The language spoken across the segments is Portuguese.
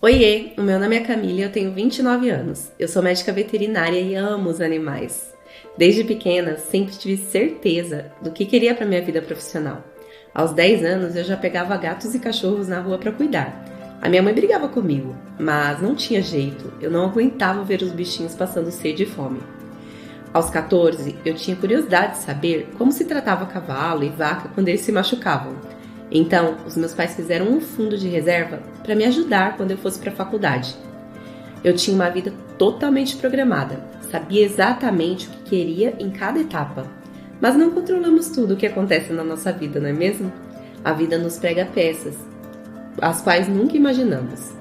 Oiê, o meu nome é Camila e eu tenho 29 anos. Eu sou médica veterinária e amo os animais. Desde pequena, sempre tive certeza do que queria para minha vida profissional. Aos 10 anos, eu já pegava gatos e cachorros na rua para cuidar. A minha mãe brigava comigo, mas não tinha jeito. Eu não aguentava ver os bichinhos passando sede e fome. Aos 14, eu tinha curiosidade de saber como se tratava cavalo e vaca quando eles se machucavam. Então, os meus pais fizeram um fundo de reserva para me ajudar quando eu fosse para a faculdade. Eu tinha uma vida totalmente programada, sabia exatamente o que queria em cada etapa. Mas não controlamos tudo o que acontece na nossa vida, não é mesmo? A vida nos prega peças, as quais nunca imaginamos.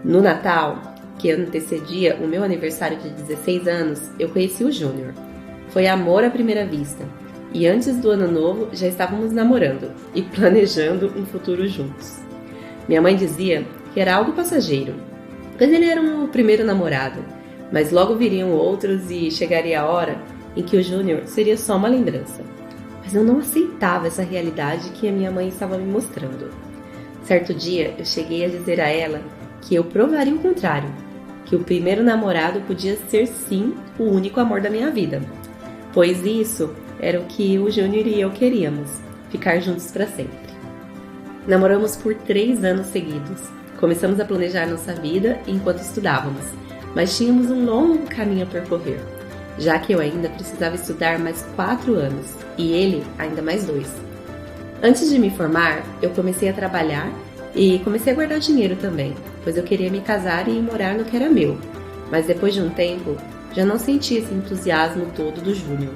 No Natal, que antecedia o meu aniversário de 16 anos, eu conheci o Júnior. Foi amor à primeira vista. E antes do ano novo, já estávamos namorando e planejando um futuro juntos. Minha mãe dizia que era algo passageiro, pois ele era o primeiro namorado, mas logo viriam outros e chegaria a hora em que o Júnior seria só uma lembrança. Mas eu não aceitava essa realidade que a minha mãe estava me mostrando. Certo dia, eu cheguei a dizer a ela que eu provaria o contrário, que o primeiro namorado podia ser sim o único amor da minha vida, pois isso era o que o Júnior e eu queríamos, ficar juntos para sempre. Namoramos por 3 anos seguidos. Começamos a planejar nossa vida enquanto estudávamos, mas tínhamos um longo caminho a percorrer, já que eu ainda precisava estudar mais 4 anos e ele ainda mais 2. Antes de me formar, eu comecei a trabalhar e comecei a guardar dinheiro também, pois eu queria me casar e morar no que era meu. Mas depois de um tempo, já não senti esse entusiasmo todo do Júnior.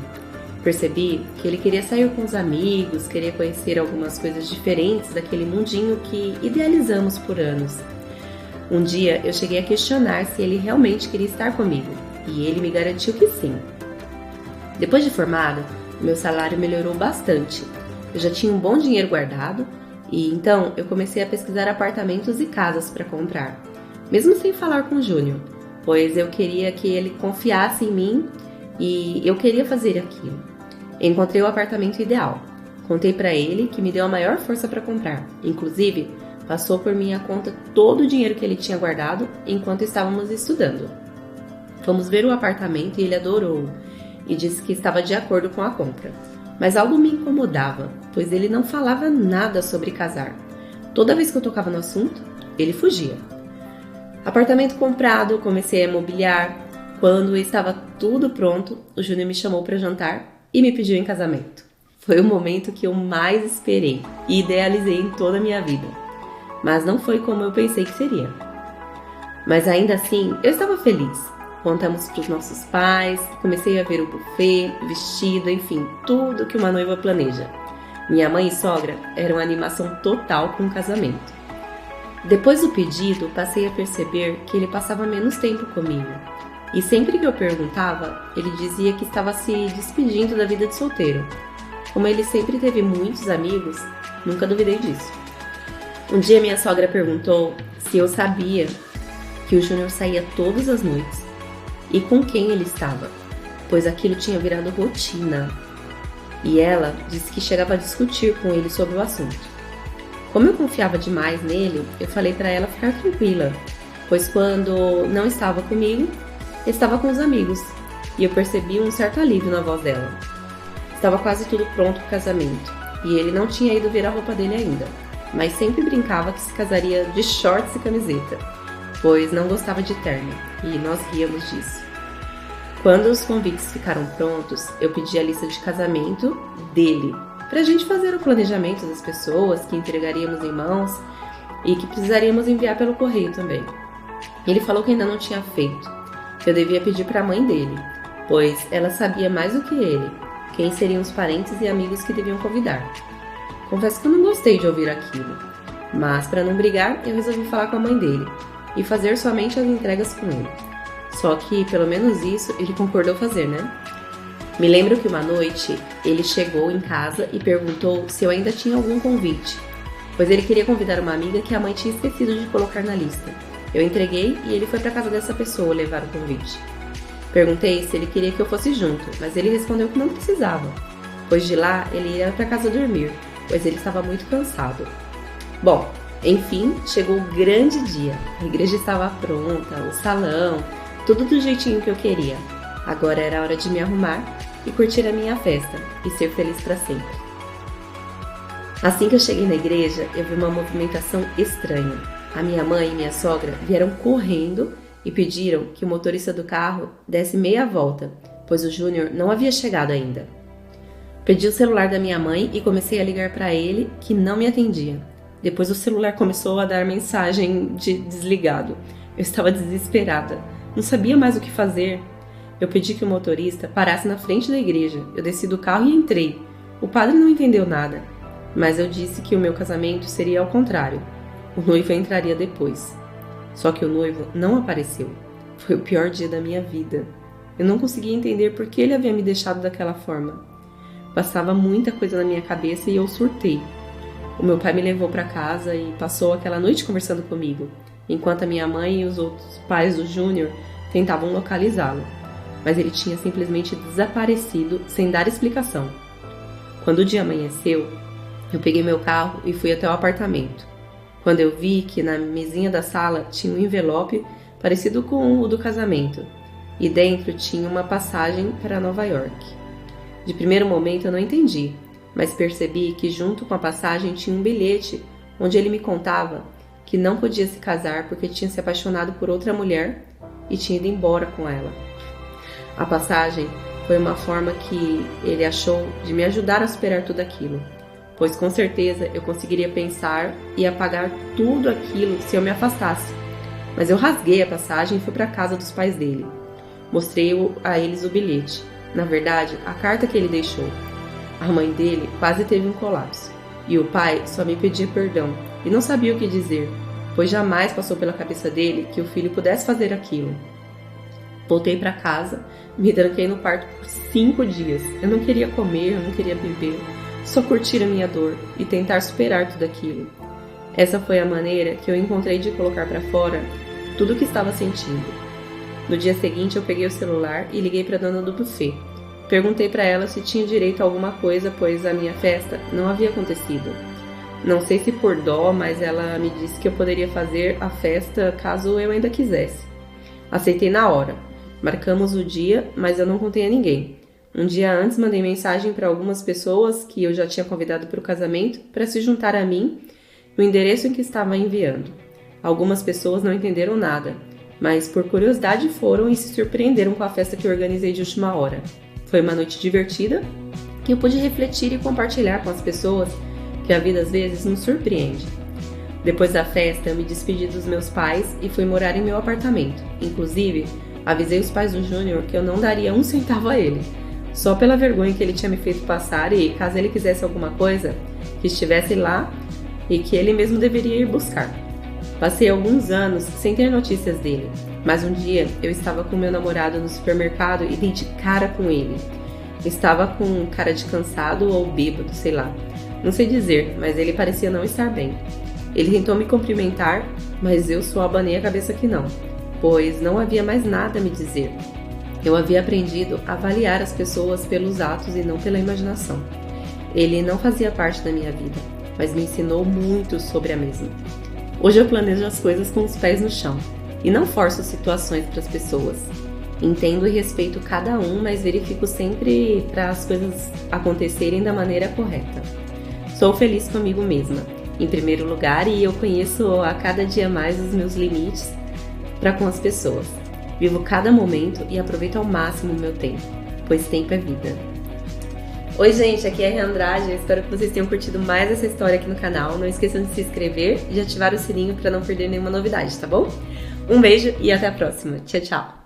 Percebi que ele queria sair com os amigos, queria conhecer algumas coisas diferentes daquele mundinho que idealizamos por anos. Um dia eu cheguei a questionar se ele realmente queria estar comigo, e ele me garantiu que sim. Depois de formado, meu salário melhorou bastante. Eu já tinha um bom dinheiro guardado, e então eu comecei a pesquisar apartamentos e casas para comprar, mesmo sem falar com o Júnior, pois eu queria que ele confiasse em mim e eu queria fazer aquilo. Encontrei o apartamento ideal. Contei para ele que me deu a maior força para comprar. Inclusive, passou por minha conta todo o dinheiro que ele tinha guardado enquanto estávamos estudando. Fomos ver o apartamento e ele adorou e disse que estava de acordo com a compra. Mas algo me incomodava, pois ele não falava nada sobre casar. Toda vez que eu tocava no assunto, ele fugia. Apartamento comprado, comecei a mobiliar. Quando estava tudo pronto, o Júnior me chamou para jantar e me pediu em casamento. Foi o momento que eu mais esperei e idealizei em toda a minha vida. Mas não foi como eu pensei que seria. Mas ainda assim, eu estava feliz. Contamos para os nossos pais, comecei a ver o buffet, vestido, enfim, tudo que uma noiva planeja. Minha mãe e sogra eram uma animação total com o casamento. Depois do pedido, passei a perceber que ele passava menos tempo comigo. E sempre que eu perguntava, ele dizia que estava se despedindo da vida de solteiro. Como ele sempre teve muitos amigos, nunca duvidei disso. Um dia minha sogra perguntou se eu sabia que o Júnior saía todas as noites e com quem ele estava, pois aquilo tinha virado rotina. E ela disse que chegava a discutir com ele sobre o assunto. Como eu confiava demais nele, eu falei para ela ficar tranquila, pois quando não estava comigo, estava com os amigos, e eu percebi um certo alívio na voz dela. Estava quase tudo pronto para o casamento, e ele não tinha ido ver a roupa dele ainda, mas sempre brincava que se casaria de shorts e camiseta, pois não gostava de terno, e nós ríamos disso. Quando os convites ficaram prontos, eu pedi a lista de casamento dele, para a gente fazer o planejamento das pessoas que entregaríamos em mãos e que precisaríamos enviar pelo correio também. Ele falou que ainda não tinha feito, que eu devia pedir para a mãe dele, pois ela sabia mais do que ele, quem seriam os parentes e amigos que deviam convidar. Confesso que eu não gostei de ouvir aquilo, mas para não brigar, eu resolvi falar com a mãe dele e fazer somente as entregas com ele. Só que, pelo menos isso, ele concordou fazer, né? Me lembro que uma noite, ele chegou em casa e perguntou se eu ainda tinha algum convite, pois ele queria convidar uma amiga que a mãe tinha esquecido de colocar na lista. Eu entreguei e ele foi para casa dessa pessoa levar o convite. Perguntei se ele queria que eu fosse junto, mas ele respondeu que não precisava, pois de lá ele ia para casa dormir, pois ele estava muito cansado. Bom, Enfim, chegou o grande dia. A igreja estava pronta, o salão, tudo do jeitinho que eu queria. Agora era hora de me arrumar e curtir a minha festa e ser feliz para sempre. Assim que eu cheguei na igreja, eu vi uma movimentação estranha. A minha mãe e minha sogra vieram correndo e pediram que o motorista do carro desse meia volta, pois o Júnior não havia chegado ainda. Pedi o celular da minha mãe e comecei a ligar para ele, que não me atendia. Depois o celular começou a dar mensagem de desligado. Eu estava desesperada, não sabia mais o que fazer. Eu pedi que o motorista parasse na frente da igreja. Eu desci do carro e entrei. O padre não entendeu nada, mas eu disse que o meu casamento seria ao contrário. O noivo entraria depois. Só que o noivo não apareceu. Foi o pior dia da minha vida. Eu não conseguia entender por que ele havia me deixado daquela forma. Passava muita coisa na minha cabeça e eu surtei. O meu pai me levou para casa e passou aquela noite conversando comigo, enquanto a minha mãe e os outros pais do Júnior tentavam localizá-lo. Mas ele tinha simplesmente desaparecido sem dar explicação. Quando o dia amanheceu, eu peguei meu carro e fui até o apartamento. Quando eu vi que na mesinha da sala tinha um envelope parecido com o do casamento, e dentro tinha uma passagem para Nova York. De primeiro momento eu não entendi, mas percebi que junto com a passagem tinha um bilhete onde ele me contava que não podia se casar porque tinha se apaixonado por outra mulher e tinha ido embora com ela. A passagem foi uma forma que ele achou de me ajudar a superar tudo aquilo, pois com certeza eu conseguiria pensar e apagar tudo aquilo se eu me afastasse. Mas eu rasguei a passagem e fui para a casa dos pais dele. Mostrei a eles o bilhete, na verdade, a carta que ele deixou. A mãe dele quase teve um colapso, e o pai só me pedia perdão e não sabia o que dizer, pois jamais passou pela cabeça dele que o filho pudesse fazer aquilo. Voltei para casa, me tranquei no quarto por 5 dias. Eu não queria comer, eu não queria beber, só curtir a minha dor e tentar superar tudo aquilo. Essa foi a maneira que eu encontrei de colocar para fora tudo o que estava sentindo. No dia seguinte eu peguei o celular e liguei para a dona do buffet. Perguntei para ela se tinha direito a alguma coisa, pois a minha festa não havia acontecido. Não sei se por dó, mas ela me disse que eu poderia fazer a festa caso eu ainda quisesse. Aceitei na hora. Marcamos o dia, mas eu não contei a ninguém. Um dia antes mandei mensagem para algumas pessoas que eu já tinha convidado para o casamento para se juntar a mim e o endereço em que estava enviando. Algumas pessoas não entenderam nada, mas por curiosidade foram e se surpreenderam com a festa que eu organizei de última hora. Foi uma noite divertida que eu pude refletir e compartilhar com as pessoas que a vida às vezes nos surpreende. Depois da festa, eu me despedi dos meus pais e fui morar em meu apartamento. Inclusive, avisei os pais do Júnior que eu não daria 1 centavo a ele, só pela vergonha que ele tinha me feito passar e, caso ele quisesse alguma coisa, que estivesse lá e que ele mesmo deveria ir buscar. Passei alguns anos sem ter notícias dele, mas um dia eu estava com meu namorado no supermercado e dei de cara com ele. Estava com cara de cansado ou bêbado, sei lá. Não sei dizer, mas ele parecia não estar bem. Ele tentou me cumprimentar, mas eu só abanei a cabeça que não, pois não havia mais nada a me dizer. Eu havia aprendido a avaliar as pessoas pelos atos e não pela imaginação. Ele não fazia parte da minha vida, mas me ensinou muito sobre a mesma. Hoje eu planejo as coisas com os pés no chão e não forço situações para as pessoas. Entendo e respeito cada um, mas verifico sempre para as coisas acontecerem da maneira correta. Sou feliz comigo mesma, em primeiro lugar, e eu conheço a cada dia mais os meus limites para com as pessoas. Vivo cada momento e aproveito ao máximo o meu tempo, pois tempo é vida. Oi gente, aqui é a Rê Andrade, eu espero que vocês tenham curtido mais essa história aqui no canal. Não esqueçam de se inscrever e de ativar o sininho para não perder nenhuma novidade, tá bom? Um beijo e até a próxima. Tchau, tchau!